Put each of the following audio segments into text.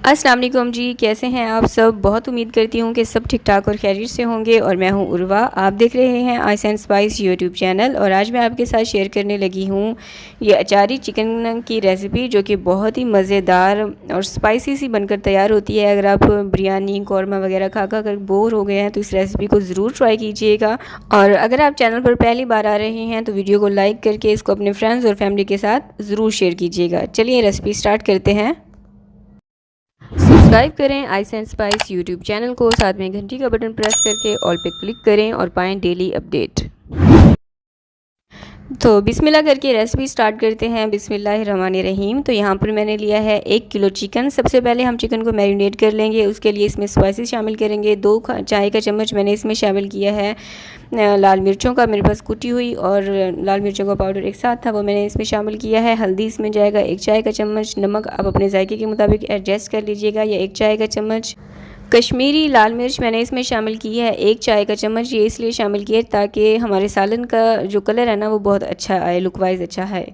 अस्सलाम वालेकुम जी, कैसे हैं आप सब। बहुत उम्मीद करती हूँ कि सब ठीक ठाक और खैरियत से होंगे। और मैं हूँ उर्वा, आप देख रहे हैं ice and spice YouTube channel. और आज मैं आपके साथ शेयर करने लगी हूँ ये अचारी चिकन की रेसिपी, जो कि बहुत ही मज़ेदार और स्पाइसी सी बनकर तैयार होती है। अगर आप बिरयानी कौरमा वगैरह खा खा कर बोर हो गए हैं तो इस रेसिपी को ज़रूर ट्राई कीजिएगा। और अगर आप चैनल पर पहली बार आ रहे हैं तो वीडियो को लाइक करके इसको अपने फ्रेंड्स और फैमिली के साथ ज़रूर शेयर कीजिएगा। चलिए रेसिपी स्टार्ट करते हैं। सब्सक्राइब करें ice and spice YouTube channel को, साथ में घंटी का बटन प्रेस करके ऑल पे क्लिक करें और पाएं डेली अपडेट। तो बिस्मिल्लाह करके रेसिपी स्टार्ट करते हैं। बिस्मिल्लाहिर्रहमानिर्रहीम। तो यहाँ पर मैंने लिया है 1 किलो चिकन। सबसे पहले हम चिकन को मैरिनेट कर लेंगे। उसके लिए इसमें स्पाइसेस शामिल करेंगे। 2 चाय का चम्मच मैंने इसमें शामिल किया है लाल मिर्चों का, मेरे पास कुटी हुई और लाल मिर्चों का पाउडर एक साथ था, वो मैंने इसमें शामिल किया है। हल्दी इसमें जाएगा 1 चाय का चम्मच। नमक आप अपने जायके के मुताबिक एडजस्ट कर लीजिएगा, या 1 चाय का चम्मच। कश्मीरी लाल मिर्च मैंने इसमें शामिल की है 1 चाय का चम्मच। ये इसलिए शामिल किया ताकि हमारे सालन का जो कलर है ना वो बहुत अच्छा आए, लुक वाइज अच्छा है।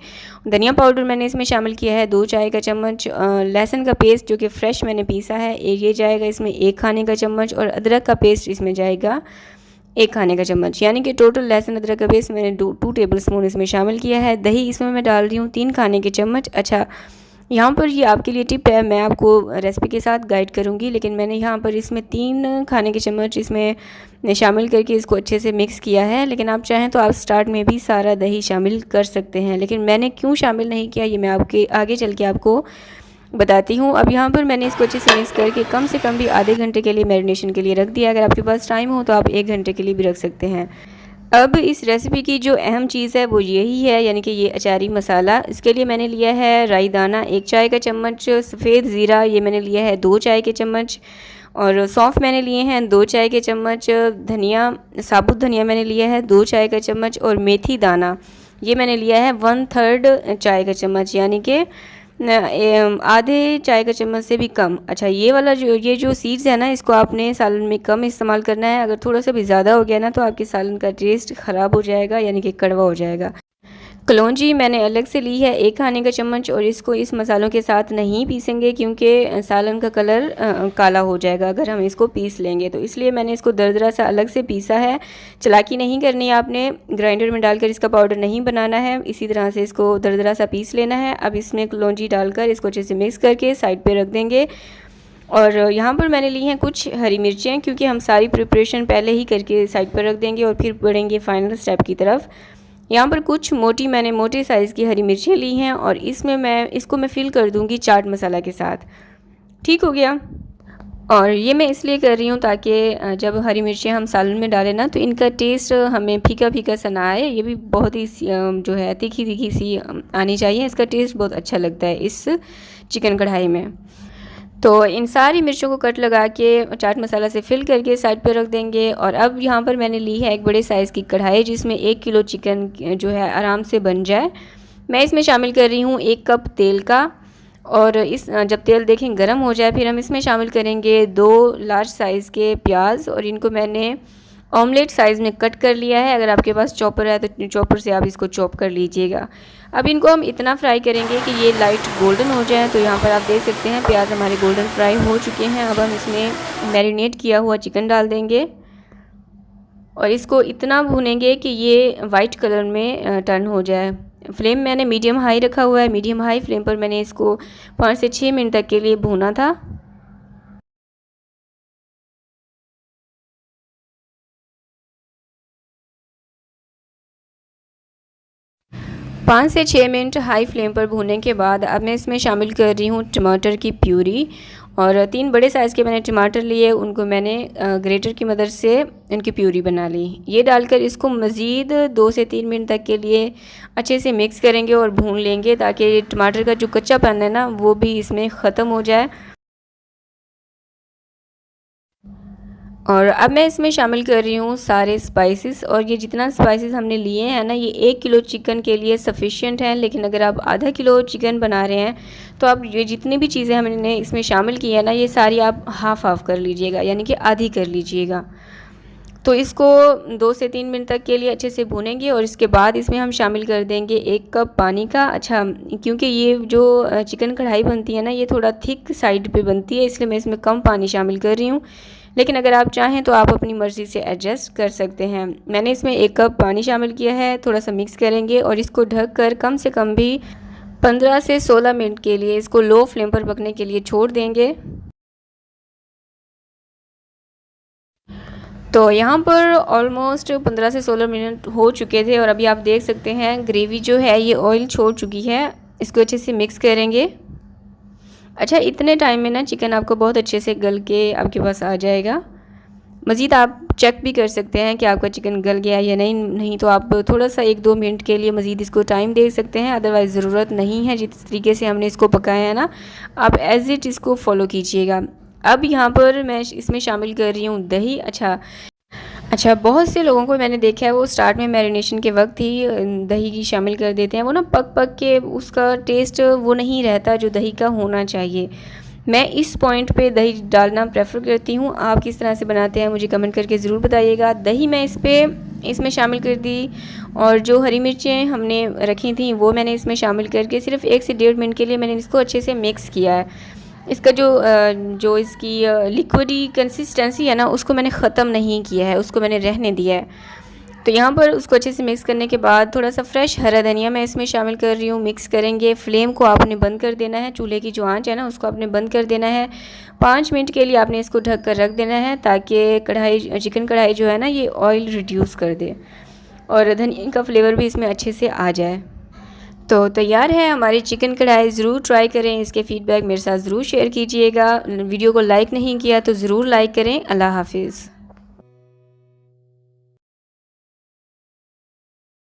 धनिया पाउडर मैंने इसमें शामिल किया है 2 चाय का चम्मच। लहसुन का पेस्ट जो कि फ़्रेश मैंने पीसा है ये जाएगा इसमें 1 खाने का चम्मच। और अदरक का पेस्ट इसमें जाएगा 1 खाने का चम्मच, यानी कि टोटल लहसुन अदरक का पेस्ट मैंने 2 टेबल स्पून इसमें शामिल किया है। दही इसमें मैं डाल रही हूँ 3 खाने के चम्मच। अच्छा, यहाँ पर ये आपके लिए टिप है, मैं आपको रेसिपी के साथ गाइड करूँगी, लेकिन मैंने यहाँ पर इसमें 3 खाने के चम्मच इसमें शामिल करके इसको अच्छे से मिक्स किया है। लेकिन आप चाहें तो आप स्टार्ट में भी सारा दही शामिल कर सकते हैं, लेकिन मैंने क्यों शामिल नहीं किया ये मैं आपके आगे चल के आपको बताती हूँ। अब यहाँ पर मैंने इसको अच्छे से मिक्स करके कम से कम भी आधे घंटे के लिए मैरिनेशन के लिए रख दिया। अगर आपके पास टाइम हो तो आप 1 घंटे के लिए भी रख सकते हैं। अब इस रेसिपी की जो अहम चीज़ है वो यही है, यानी कि ये अचारी मसाला। इसके लिए मैंने लिया है राई दाना 1 चाय का चम्मच। सफ़ेद ज़ीरा ये मैंने लिया है 2 चाय के चम्मच। और सौंफ मैंने लिए हैं 2 चाय के चम्मच। धनिया, साबुत धनिया मैंने लिया है 2 चाय का चम्मच। और मेथी दाना ये मैंने लिया है 1/3 चाय का चम्मच, यानी कि आधे चाय का चम्मच से भी कम। अच्छा, ये वाला ये जो सीड्स है ना, इसको आपने सालन में कम इस्तेमाल करना है। अगर थोड़ा सा भी ज़्यादा हो गया ना तो आपके सालन का टेस्ट ख़राब हो जाएगा, यानी कि कड़वा हो जाएगा। कलौंजी मैंने अलग से ली है 1 खाने का चम्मच। और इसको इस मसालों के साथ नहीं पीसेंगे क्योंकि सालन का कलर काला हो जाएगा अगर हम इसको पीस लेंगे, तो इसलिए मैंने इसको दरदरा सा अलग से पीसा है। चालाकी नहीं करनी है आपने, ग्राइंडर में डालकर इसका पाउडर नहीं बनाना है, इसी तरह से इसको दरदरा सा पीस लेना है। अब इसमें कलौंजी डालकर इसको अच्छे से मिक्स करके साइड पर रख देंगे। और यहाँ पर मैंने ली हैं कुछ हरी मिर्चें, क्योंकि हम सारी प्रिपरेशन पहले ही करके साइड पर रख देंगे और फिर बढ़ेंगे फाइनल स्टेप की तरफ। यहाँ पर कुछ मैंने मोटे साइज़ की हरी मिर्चें ली हैं और इसमें इसको मैं फ़िल कर दूँगी चाट मसाला के साथ। ठीक हो गया। और ये मैं इसलिए कर रही हूँ ताकि जब हरी मिर्चें हम सालन में डालें ना तो इनका टेस्ट हमें फीका फीका सा ना आए। ये भी बहुत ही जो है तीखी तीखी सी आनी चाहिए, इसका टेस्ट बहुत अच्छा लगता है इस चिकन कढ़ाई में। तो इन सारी मिर्चों को कट लगा के चाट मसाला से फिल करके साइड पे रख देंगे। और अब यहाँ पर मैंने ली है एक बड़े साइज़ की कढ़ाई, जिसमें 1 किलो चिकन जो है आराम से बन जाए। मैं इसमें शामिल कर रही हूँ 1 कप तेल का। और इस जब तेल देखें गर्म हो जाए फिर हम इसमें शामिल करेंगे 2 लार्ज साइज़ के प्याज। और इनको मैंने ऑमलेट साइज़ में कट कर लिया है। अगर आपके पास चॉपर है तो चॉपर से आप इसको चॉप कर लीजिएगा। अब इनको हम इतना फ्राई करेंगे कि ये लाइट गोल्डन हो जाए। तो यहाँ पर आप देख सकते हैं प्याज हमारे गोल्डन फ्राई हो चुके हैं। अब हम इसमें मैरिनेट किया हुआ चिकन डाल देंगे और इसको इतना भूनेंगे कि ये वाइट कलर में टर्न हो जाए। फ्लेम मैंने मीडियम हाई रखा हुआ है। मीडियम हाई फ्लेम पर मैंने इसको 5 से 6 मिनट तक के लिए भूना था। 5 से 6 मिनट हाई फ्लेम पर भूनने के बाद अब मैं इसमें शामिल कर रही हूँ टमाटर की प्यूरी। और 3 बड़े साइज़ के मैंने टमाटर लिए, उनको मैंने ग्रेटर की मदद से इनकी प्यूरी बना ली। ये डालकर इसको मज़ीद 2 से 3 मिनट तक के लिए अच्छे से मिक्स करेंगे और भून लेंगे ताकि टमाटर का जो कच्चापन है ना वो भी इसमें ख़त्म हो जाए। और अब मैं इसमें शामिल कर रही हूँ सारे स्पाइसेस। और ये जितना स्पाइसेस हमने लिए हैं ना, ये 1 किलो चिकन के लिए सफिशिएंट है। लेकिन अगर आप आधा किलो चिकन बना रहे हैं तो आप ये जितनी भी चीज़ें हमने इसमें शामिल की है ना, ये सारी आप हाफ़ हाफ़ कर लीजिएगा, यानी कि आधी कर लीजिएगा। तो इसको 2 से 3 मिनट तक के लिए अच्छे से भूनेंगे और इसके बाद इसमें हम शामिल कर देंगे 1 कप पानी का। अच्छा, क्योंकि ये जो चिकन कढ़ाई बनती है ना, ये थोड़ा थिक साइड पे बनती है, इसलिए मैं इसमें कम पानी शामिल कर रही हूँ। लेकिन अगर आप चाहें तो आप अपनी मर्ज़ी से एडजस्ट कर सकते हैं। मैंने इसमें 1 कप पानी शामिल किया है। थोड़ा सा मिक्स करेंगे और इसको ढक कर कम से कम भी 15 से 16 मिनट के लिए इसको लो फ्लेम पर पकने के लिए छोड़ देंगे। तो यहाँ पर ऑलमोस्ट 15 से 16 मिनट हो चुके थे और अभी आप देख सकते हैं ग्रेवी जो है ये ऑयल छोड़ चुकी है। इसको अच्छे से मिक्स करेंगे। अच्छा, इतने टाइम में ना चिकन आपको बहुत अच्छे से गल के आपके पास आ जाएगा। मज़ीद आप चेक भी कर सकते हैं कि आपका चिकन गल गया या नहीं तो आप थोड़ा सा 1-2 मिनट के लिए मज़ीद इसको टाइम दे सकते हैं। अदरवाइज़ ज़रूरत नहीं है, जिस तरीके से हमने इसको पकाया है ना, आप एज़ इट इसको फॉलो कीजिएगा। अब यहाँ पर मैं इसमें शामिल कर रही हूँ दही। अच्छा, बहुत से लोगों को मैंने देखा है वो स्टार्ट में मैरिनेशन के वक्त ही दही की शामिल कर देते हैं। वो ना पक के उसका टेस्ट वो नहीं रहता जो दही का होना चाहिए। मैं इस पॉइंट पे दही डालना प्रेफर करती हूँ। आप किस तरह से बनाते हैं मुझे कमेंट करके ज़रूर बताइएगा। दही मैं इसमें शामिल कर दी और जो हरी मिर्चें हमने रखी थी वो मैंने इसमें शामिल करके सिर्फ 1 से 1.5 मिनट के लिए मैंने इसको अच्छे से मिक्स किया है। इसका जो इसकी लिक्विडी कंसिस्टेंसी है ना, उसको मैंने ख़त्म नहीं किया है, उसको मैंने रहने दिया है। तो यहाँ पर उसको अच्छे से मिक्स करने के बाद थोड़ा सा फ्रेश हरा धनिया मैं इसमें शामिल कर रही हूँ। मिक्स करेंगे। फ्लेम को आपने बंद कर देना है, चूल्हे की जो आंच है ना उसको आपने बंद कर देना है। 5 मिनट के लिए आपने इसको ढक कर रख देना है ताकि चिकन कढ़ाई जो है ना ये ऑयल रिड्यूस कर दे और धनिया का फ्लेवर भी इसमें अच्छे से आ जाए। तो तैयार है हमारी चिकन कढ़ाई। ज़रूर ट्राई करें। इसके फ़ीडबैक मेरे साथ ज़रूर शेयर कीजिएगा। वीडियो को लाइक नहीं किया तो ज़रूर लाइक करें। अल्लाह हाफिज़।